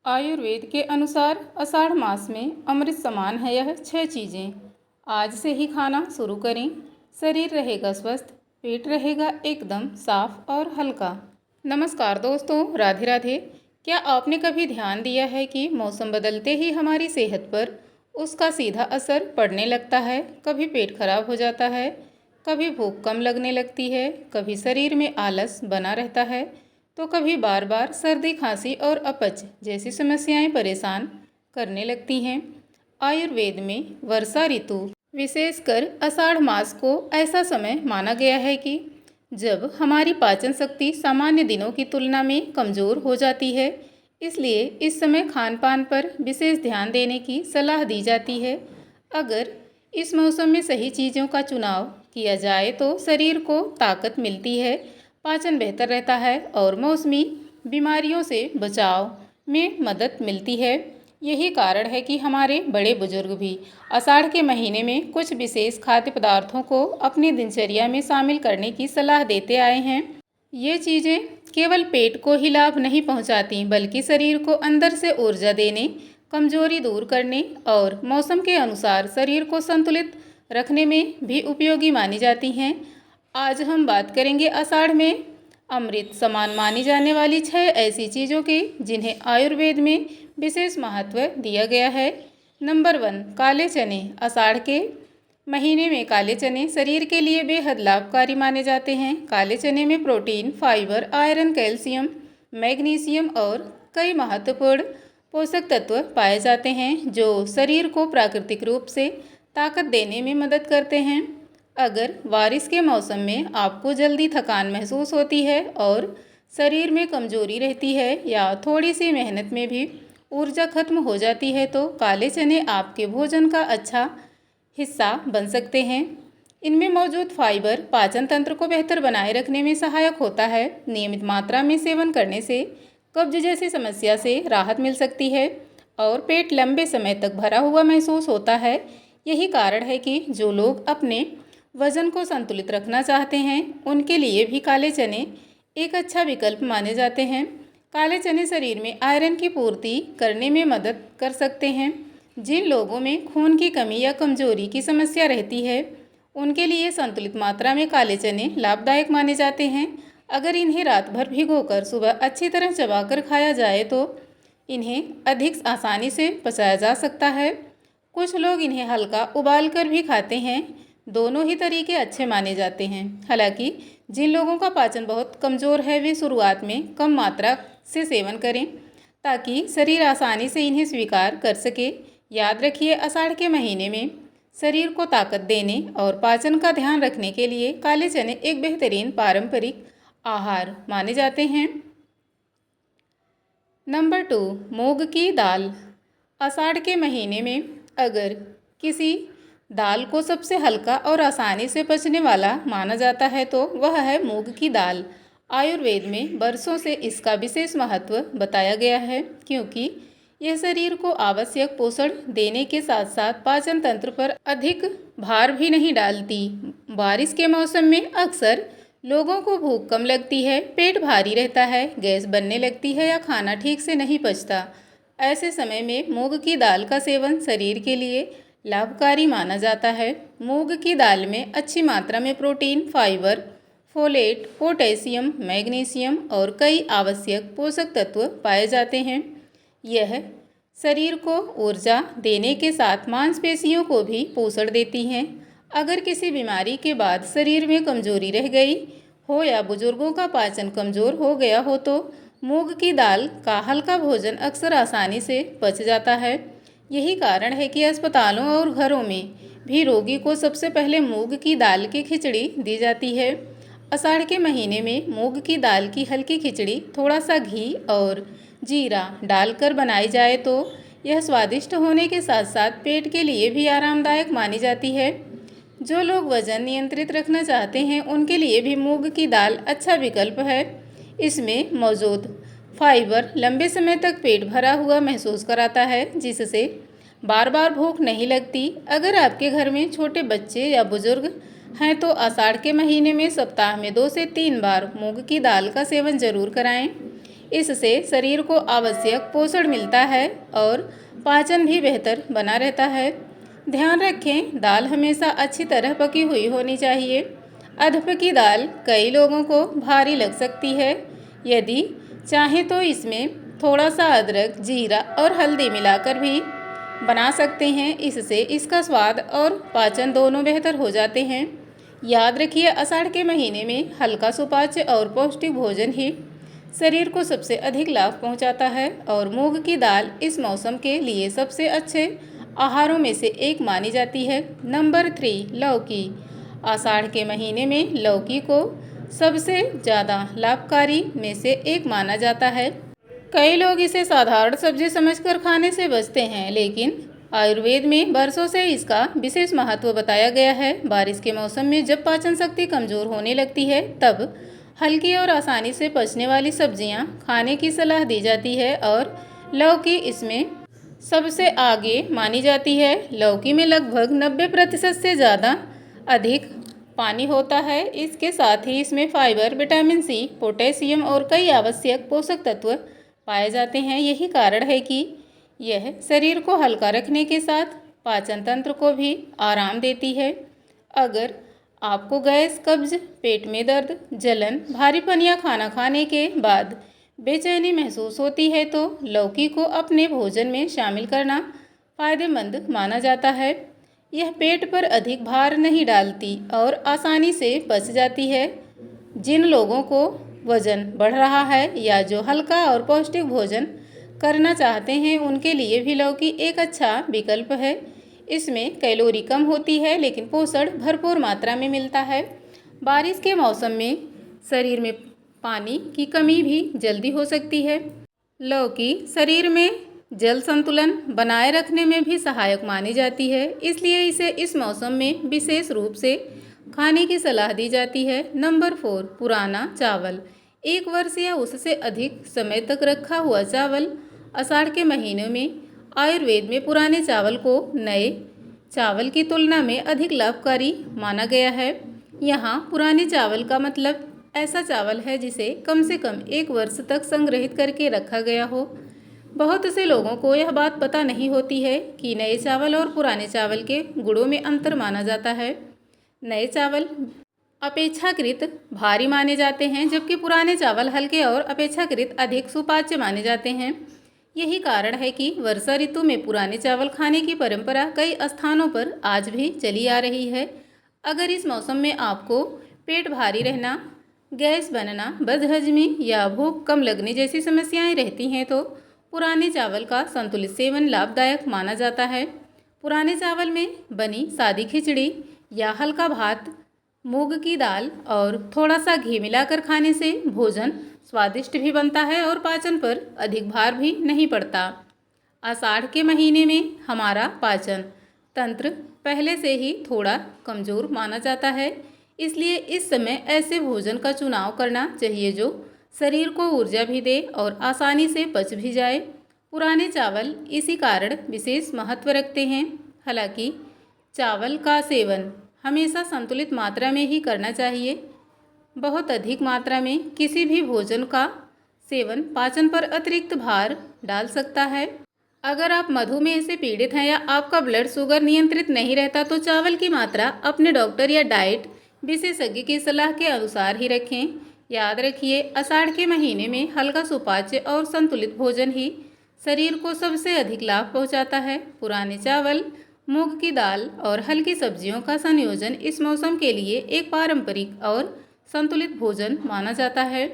आयुर्वेद के अनुसार आषाढ़ मास में अमृत समान है यह 6 चीज़ें। आज से ही खाना शुरू करें। शरीर रहेगा स्वस्थ, पेट रहेगा एकदम साफ और हल्का। नमस्कार दोस्तों, राधे राधे। क्या आपने कभी ध्यान दिया है कि मौसम बदलते ही हमारी सेहत पर उसका सीधा असर पड़ने लगता है। कभी पेट खराब हो जाता है, कभी भूख कम लगने लगती है, कभी शरीर में आलस बना रहता है, तो कभी बार बार सर्दी, खांसी और अपच जैसी समस्याएं परेशान करने लगती हैं। आयुर्वेद में वर्षा ऋतु, विशेषकर आषाढ़ मास को ऐसा समय माना गया है कि जब हमारी पाचन शक्ति सामान्य दिनों की तुलना में कमज़ोर हो जाती है। इसलिए इस समय खान पान पर विशेष ध्यान देने की सलाह दी जाती है। अगर इस मौसम में सही चीज़ों का चुनाव किया जाए तो शरीर को ताकत मिलती है, पाचन बेहतर रहता है और मौसमी बीमारियों से बचाव में मदद मिलती है। यही कारण है कि हमारे बड़े बुजुर्ग भी आषाढ़ के महीने में कुछ विशेष खाद्य पदार्थों को अपनी दिनचर्या में शामिल करने की सलाह देते आए हैं। ये चीज़ें केवल पेट को ही लाभ नहीं पहुंचाती, बल्कि शरीर को अंदर से ऊर्जा देने, कमजोरी दूर करने और मौसम के अनुसार शरीर को संतुलित रखने में भी उपयोगी मानी जाती हैं। आज हम बात करेंगे आषाढ़ में अमृत समान मानी जाने वाली 6 ऐसी चीज़ों की जिन्हें आयुर्वेद में विशेष महत्व दिया गया है। नंबर 1, काले चने। आषाढ़ के महीने में काले चने शरीर के लिए बेहद लाभकारी माने जाते हैं। काले चने में protein, fibre, iron, calcium, magnesium और कई महत्वपूर्ण पोषक तत्व पाए जाते हैं जो शरीर को प्राकृतिक रूप से ताकत देने में मदद करते हैं। अगर बारिश के मौसम में आपको जल्दी थकान महसूस होती है और शरीर में कमजोरी रहती है या थोड़ी सी मेहनत में भी ऊर्जा खत्म हो जाती है तो काले चने आपके भोजन का अच्छा हिस्सा बन सकते हैं। इनमें मौजूद फाइबर पाचन तंत्र को बेहतर बनाए रखने में सहायक होता है। नियमित मात्रा में सेवन करने से कब्ज जैसी समस्या से राहत मिल सकती है और पेट लंबे समय तक भरा हुआ महसूस होता है। यही कारण है कि जो लोग अपने वजन को संतुलित रखना चाहते हैं उनके लिए भी काले चने एक अच्छा विकल्प माने जाते हैं। काले चने शरीर में आयरन की पूर्ति करने में मदद कर सकते हैं। जिन लोगों में खून की कमी या कमजोरी की समस्या रहती है उनके लिए संतुलित मात्रा में काले चने लाभदायक माने जाते हैं। अगर इन्हें रात भर भिगोकर सुबह अच्छी तरह चबाकर खाया जाए तो इन्हें अधिक आसानी से पचाया जा सकता है। कुछ लोग इन्हें हल्का उबाल कर भी खाते हैं। दोनों ही तरीके अच्छे माने जाते हैं। हालांकि जिन लोगों का पाचन बहुत कमज़ोर है वे शुरुआत में कम मात्रा से सेवन करें ताकि शरीर आसानी से इन्हें स्वीकार कर सके। याद रखिए, आषाढ़ के महीने में शरीर को ताकत देने और पाचन का ध्यान रखने के लिए काले चने एक बेहतरीन पारंपरिक आहार माने जाते हैं। नंबर 2, मूंग की दाल। आषाढ़ के महीने में अगर किसी दाल को सबसे हल्का और आसानी से पचने वाला माना जाता है तो वह है मूंग की दाल। आयुर्वेद में बरसों से इसका विशेष महत्व बताया गया है क्योंकि यह शरीर को आवश्यक पोषण देने के साथ साथ पाचन तंत्र पर अधिक भार भी नहीं डालती। बारिश के मौसम में अक्सर लोगों को भूख कम लगती है, पेट भारी रहता है, गैस बनने लगती है या खाना ठीक से नहीं पचता। ऐसे समय में मूंग की दाल का सेवन शरीर के लिए लाभकारी माना जाता है। मूंग की दाल में अच्छी मात्रा में protein, fibre, folate, potassium, magnesium और कई आवश्यक पोषक तत्व पाए जाते हैं। यह शरीर को ऊर्जा देने के साथ मांसपेशियों को भी पोषण देती हैं। अगर किसी बीमारी के बाद शरीर में कमजोरी रह गई हो या बुजुर्गों का पाचन कमजोर हो गया हो तो मूंग की दाल का हल्का भोजन अक्सर आसानी से पच जाता है। यही कारण है कि अस्पतालों और घरों में भी रोगी को सबसे पहले मूंग की दाल की खिचड़ी दी जाती है। आषाढ़ के महीने में मूंग की दाल की हल्की खिचड़ी थोड़ा सा घी और जीरा डालकर बनाई जाए तो यह स्वादिष्ट होने के साथ साथ पेट के लिए भी आरामदायक मानी जाती है। जो लोग वजन नियंत्रित रखना चाहते हैं उनके लिए भी मूंग की दाल अच्छा विकल्प है। इसमें मौजूद फाइबर लंबे समय तक पेट भरा हुआ महसूस कराता है जिससे बार बार भूख नहीं लगती। अगर आपके घर में छोटे बच्चे या बुजुर्ग हैं तो आषाढ़ के महीने में सप्ताह में 2 से 3 बार मूंग की दाल का सेवन जरूर कराएं। इससे शरीर को आवश्यक पोषण मिलता है और पाचन भी बेहतर बना रहता है। ध्यान रखें, दाल हमेशा अच्छी तरह पकी हुई होनी चाहिए। अधपकी दाल कई लोगों को भारी लग सकती है। यदि चाहें तो इसमें थोड़ा सा अदरक, जीरा और हल्दी मिलाकर भी बना सकते हैं। इससे इसका स्वाद और पाचन दोनों बेहतर हो जाते हैं। याद रखिए, आषाढ़ के महीने में हल्का सुपाच्य और पौष्टिक भोजन ही शरीर को सबसे अधिक लाभ पहुंचाता है और मूंग की दाल इस मौसम के लिए सबसे अच्छे आहारों में से एक मानी जाती है। नंबर 3, लौकी। आषाढ़ के महीने में लौकी को सबसे ज़्यादा लाभकारी में से एक माना जाता है। कई लोग इसे साधारण सब्जी समझकर खाने से बचते हैं, लेकिन आयुर्वेद में बरसों से इसका विशेष महत्व बताया गया है। बारिश के मौसम में जब पाचन शक्ति कमज़ोर होने लगती है, तब हल्की और आसानी से पचने वाली सब्जियां खाने की सलाह दी जाती है और लौकी इसमें सबसे आगे मानी जाती है। लौकी में लगभग 90% से ज़्यादा अधिक पानी होता है। इसके साथ ही इसमें फाइबर, विटामिन सी, पोटेशियम और कई आवश्यक पोषक तत्व पाए जाते हैं। यही कारण है कि यह शरीर को हल्का रखने के साथ पाचन तंत्र को भी आराम देती है। अगर आपको गैस, कब्ज, पेट में दर्द, जलन, भारीपन या खाना खाने के बाद बेचैनी महसूस होती है तो लौकी को अपने भोजन में शामिल करना फायदेमंद माना जाता है। यह पेट पर अधिक भार नहीं डालती और आसानी से पच जाती है। जिन लोगों को वजन बढ़ रहा है या जो हल्का और पौष्टिक भोजन करना चाहते हैं, उनके लिए भी लौकी एक अच्छा विकल्प है। इसमें कैलोरी कम होती है, लेकिन पोषण भरपूर मात्रा में मिलता है। बारिश के मौसम में शरीर में पानी की कमी भी जल्दी हो सकती है। लौकी शरीर में जल संतुलन बनाए रखने में भी सहायक मानी जाती है, इसलिए इसे इस मौसम में विशेष रूप से खाने की सलाह दी जाती है। नंबर 4, पुराना चावल। 1 वर्ष या उससे अधिक समय तक रखा हुआ चावल। आषाढ़ के महीनों में आयुर्वेद में पुराने चावल को नए चावल की तुलना में अधिक लाभकारी माना गया है। यहाँ पुराने चावल का मतलब ऐसा चावल है जिसे कम से कम 1 वर्ष तक संग्रहित करके रखा गया हो। बहुत से लोगों को यह बात पता नहीं होती है कि नए चावल और पुराने चावल के गुणों में अंतर माना जाता है। नए चावल अपेक्षाकृत भारी माने जाते हैं, जबकि पुराने चावल हल्के और अपेक्षाकृत अधिक सुपाच्य माने जाते हैं। यही कारण है कि वर्षा ऋतु में पुराने चावल खाने की परंपरा कई स्थानों पर आज भी चली आ रही है। अगर इस मौसम में आपको पेट भारी रहना, गैस बनना, बदहजमी या भूख कम लगने जैसी समस्याएं रहती हैं तो पुराने चावल का संतुलित सेवन लाभदायक माना जाता है। पुराने चावल में बनी सादी खिचड़ी या हल्का भात, मूंग की दाल और थोड़ा सा घी मिलाकर खाने से भोजन स्वादिष्ट भी बनता है और पाचन पर अधिक भार भी नहीं पड़ता। आषाढ़ के महीने में हमारा पाचन तंत्र पहले से ही थोड़ा कमज़ोर माना जाता है, इसलिए इस समय ऐसे भोजन का चुनाव करना चाहिए जो शरीर को ऊर्जा भी दे और आसानी से पच भी जाए। पुराने चावल इसी कारण विशेष महत्व रखते हैं। हालांकि चावल का सेवन हमेशा संतुलित मात्रा में ही करना चाहिए। बहुत अधिक मात्रा में किसी भी भोजन का सेवन पाचन पर अतिरिक्त भार डाल सकता है। अगर आप मधुमेह से पीड़ित हैं या आपका ब्लड शुगर नियंत्रित नहीं रहता तो चावल की मात्रा अपने डॉक्टर या डाइट विशेषज्ञ की सलाह के अनुसार ही रखें। याद रखिए, आषाढ़ के महीने में हल्का सुपाच्य और संतुलित भोजन ही शरीर को सबसे अधिक लाभ पहुंचाता है। पुराने चावल, मूंग की दाल और हल्की सब्जियों का संयोजन इस मौसम के लिए एक पारंपरिक और संतुलित भोजन माना जाता है।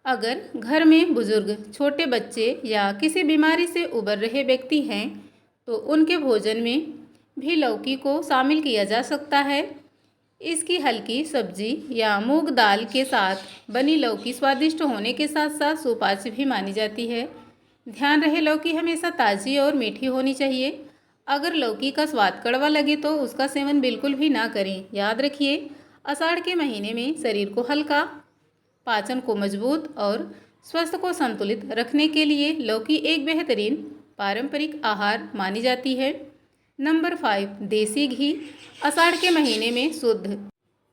अगर घर में बुजुर्ग, छोटे बच्चे या किसी बीमारी से उबर रहे व्यक्ति हैं तो उनके भोजन में भी लौकी को शामिल किया जा सकता है। इसकी हल्की सब्जी या मूंग दाल के साथ बनी लौकी स्वादिष्ट होने के साथ साथ सुपाच्य भी मानी जाती है। ध्यान रहे, लौकी हमेशा ताज़ी और मीठी होनी चाहिए। अगर लौकी का स्वाद कड़वा लगे तो उसका सेवन बिल्कुल भी ना करें। याद रखिए, आषाढ़ के महीने में शरीर को हल्का, पाचन को मजबूत और स्वास्थ्य को संतुलित रखने के लिए लौकी एक बेहतरीन पारंपरिक आहार मानी जाती है। नंबर 5, देसी घी। आषाढ़ के महीने में शुद्ध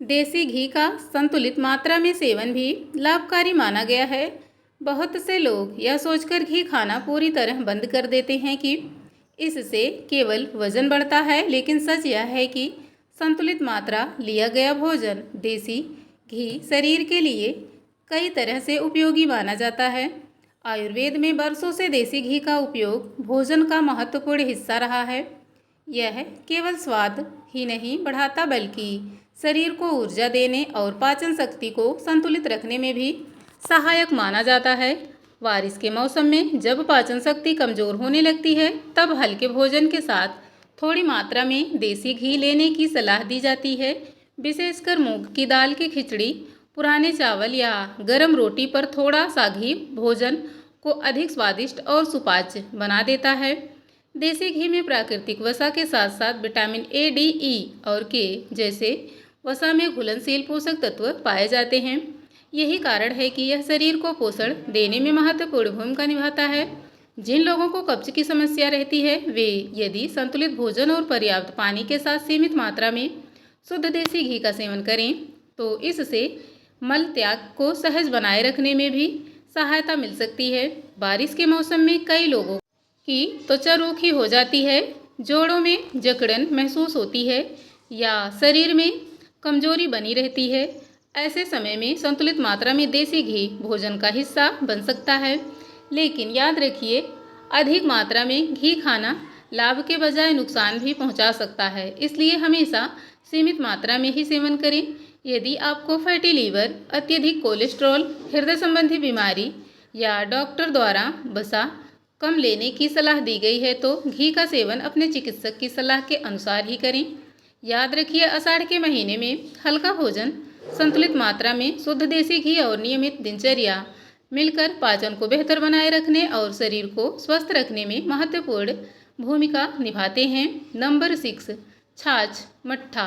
देसी घी का संतुलित मात्रा में सेवन भी लाभकारी माना गया है। बहुत से लोग यह सोचकर घी खाना पूरी तरह बंद कर देते हैं कि इससे केवल वजन बढ़ता है, लेकिन सच यह है कि संतुलित मात्रा लिया गया भोजन देसी घी शरीर के लिए कई तरह से उपयोगी माना जाता है। आयुर्वेद में वर्षों से देसी घी का उपयोग भोजन का महत्वपूर्ण हिस्सा रहा है। यह केवल स्वाद ही नहीं बढ़ाता, बल्कि शरीर को ऊर्जा देने और पाचन शक्ति को संतुलित रखने में भी सहायक माना जाता है। बारिश के मौसम में जब पाचन शक्ति कमज़ोर होने लगती है, तब हल्के भोजन के साथ थोड़ी मात्रा में देसी घी लेने की सलाह दी जाती है। विशेषकर मूंग की दाल की खिचड़ी, पुराने चावल या गरम रोटी पर थोड़ा सा घी भोजन को अधिक स्वादिष्ट और सुपाच्य बना देता है। देसी घी में प्राकृतिक वसा के साथ साथ विटामिन ए, डी, ई और के जैसे वसा में घुलनशील पोषक तत्व पाए जाते हैं। यही कारण है कि यह शरीर को पोषण देने में महत्वपूर्ण भूमिका निभाता है। जिन लोगों को कब्ज की समस्या रहती है, वे यदि संतुलित भोजन और पर्याप्त पानी के साथ सीमित मात्रा में शुद्ध देसी घी का सेवन करें, तो इससे मल त्याग को सहज बनाए रखने में भी सहायता मिल सकती है। बारिश के मौसम में कई लोगों की त्वचा रूखी हो जाती है, जोड़ों में जकड़न महसूस होती है या शरीर में कमजोरी बनी रहती है। ऐसे समय में संतुलित मात्रा में देसी घी भोजन का हिस्सा बन सकता है, लेकिन याद रखिए, अधिक मात्रा में घी खाना लाभ के बजाय नुकसान भी पहुंचा सकता है, इसलिए हमेशा सीमित मात्रा में ही सेवन करें। यदि आपको फैटी लीवर, अत्यधिक कोलेस्ट्रॉल, हृदय संबंधी बीमारी या डॉक्टर द्वारा वसा कम लेने की सलाह दी गई है, तो घी का सेवन अपने चिकित्सक की सलाह के अनुसार ही करें। याद रखिए, आषाढ़ के महीने में हल्का भोजन, संतुलित मात्रा में शुद्ध देसी घी और नियमित दिनचर्या मिलकर पाचन को बेहतर बनाए रखने और शरीर को स्वस्थ रखने में महत्वपूर्ण भूमिका निभाते हैं। नंबर 6, छाछ मट्ठा।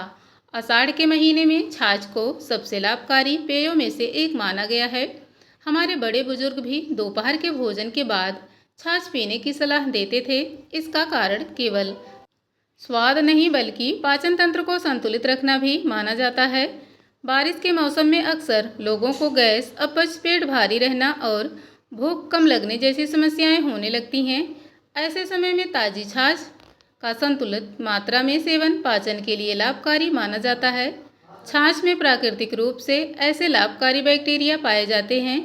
आषाढ़ के महीने में छाछ को सबसे लाभकारी पेयों में से एक माना गया है। हमारे बड़े बुजुर्ग भी दोपहर के भोजन के बाद छाछ पीने की सलाह देते थे। इसका कारण केवल स्वाद नहीं, बल्कि पाचन तंत्र को संतुलित रखना भी माना जाता है। बारिश के मौसम में अक्सर लोगों को गैस, अपच, पेट भारी रहना और भूख कम लगने जैसी समस्याएं होने लगती हैं। ऐसे समय में ताज़ी छाछ का संतुलित मात्रा में सेवन पाचन के लिए लाभकारी माना जाता है। छाछ में प्राकृतिक रूप से ऐसे लाभकारी बैक्टीरिया पाए जाते हैं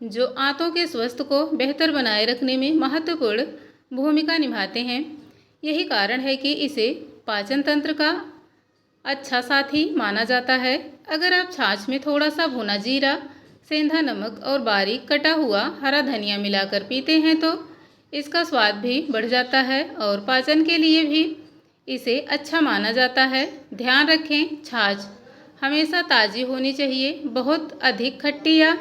जो आंतों के स्वास्थ्य को बेहतर बनाए रखने में महत्वपूर्ण भूमिका निभाते हैं। यही कारण है कि इसे पाचन तंत्र का अच्छा साथी माना जाता है। अगर आप छाछ में थोड़ा सा भुना जीरा, सेंधा नमक और बारीक कटा हुआ हरा धनिया मिलाकर पीते हैं, तो इसका स्वाद भी बढ़ जाता है और पाचन के लिए भी इसे अच्छा माना जाता है। ध्यान रखें, छाछ हमेशा ताज़ी होनी चाहिए। बहुत अधिक खट्टी या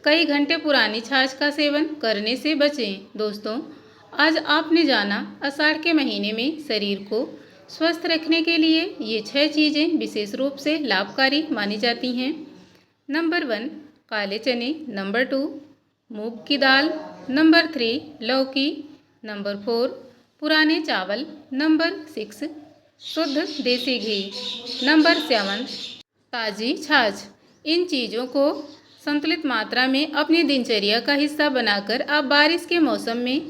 कई घंटे पुरानी छाछ का सेवन करने से बचें। दोस्तों, आज आपने जाना आषाढ़ के महीने में शरीर को स्वस्थ रखने के लिए ये 6 चीज़ें विशेष रूप से लाभकारी मानी जाती हैं। नंबर 1, काले चने। नंबर 2, मूंग की दाल। नंबर 3, लौकी। नंबर 4, पुराने चावल। नंबर 6, शुद्ध देसी घी। नंबर 7, ताज़ी छाछ। इन चीज़ों को संतुलित मात्रा में अपनी दिनचर्या का हिस्सा बनाकर आप बारिश के मौसम में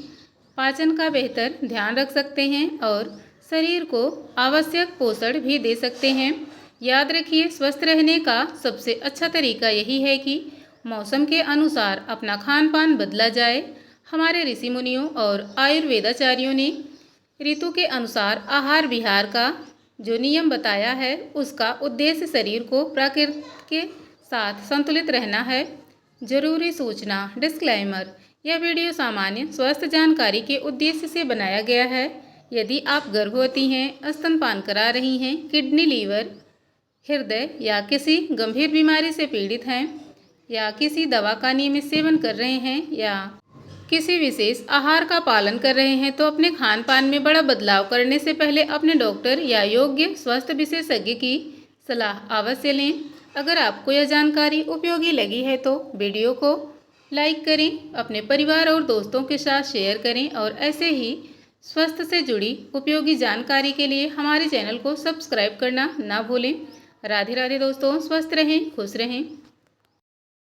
पाचन का बेहतर ध्यान रख सकते हैं और शरीर को आवश्यक पोषण भी दे सकते हैं। याद रखिए, स्वस्थ रहने का सबसे अच्छा तरीका यही है कि मौसम के अनुसार अपना खान पान बदला जाए। हमारे ऋषि मुनियों और आयुर्वेदाचार्यों ने ऋतु के अनुसार आहार विहार का जो नियम बताया है, उसका उद्देश्य शरीर को प्रकृति के साथ संतुलित रहना है। जरूरी सूचना, डिस्क्लेमर, यह वीडियो सामान्य स्वास्थ्य जानकारी के उद्देश्य से बनाया गया है। यदि आप गर्भवती हैं, स्तनपान करा रही हैं, किडनी, लीवर, हृदय या किसी गंभीर बीमारी से पीड़ित हैं, या किसी दवा का नियमित सेवन कर रहे हैं, या किसी विशेष आहार का पालन कर रहे हैं, तो अपने खान पान में बड़ा बदलाव करने से पहले अपने डॉक्टर या योग्य स्वास्थ्य विशेषज्ञ की सलाह अवश्य लें। अगर आपको यह जानकारी उपयोगी लगी है तो वीडियो को लाइक करें, अपने परिवार और दोस्तों के साथ शेयर करें और ऐसे ही स्वास्थ्य से जुड़ी उपयोगी जानकारी के लिए हमारे चैनल को सब्सक्राइब करना ना भूलें। राधे राधे दोस्तों, स्वस्थ रहें, खुश रहें।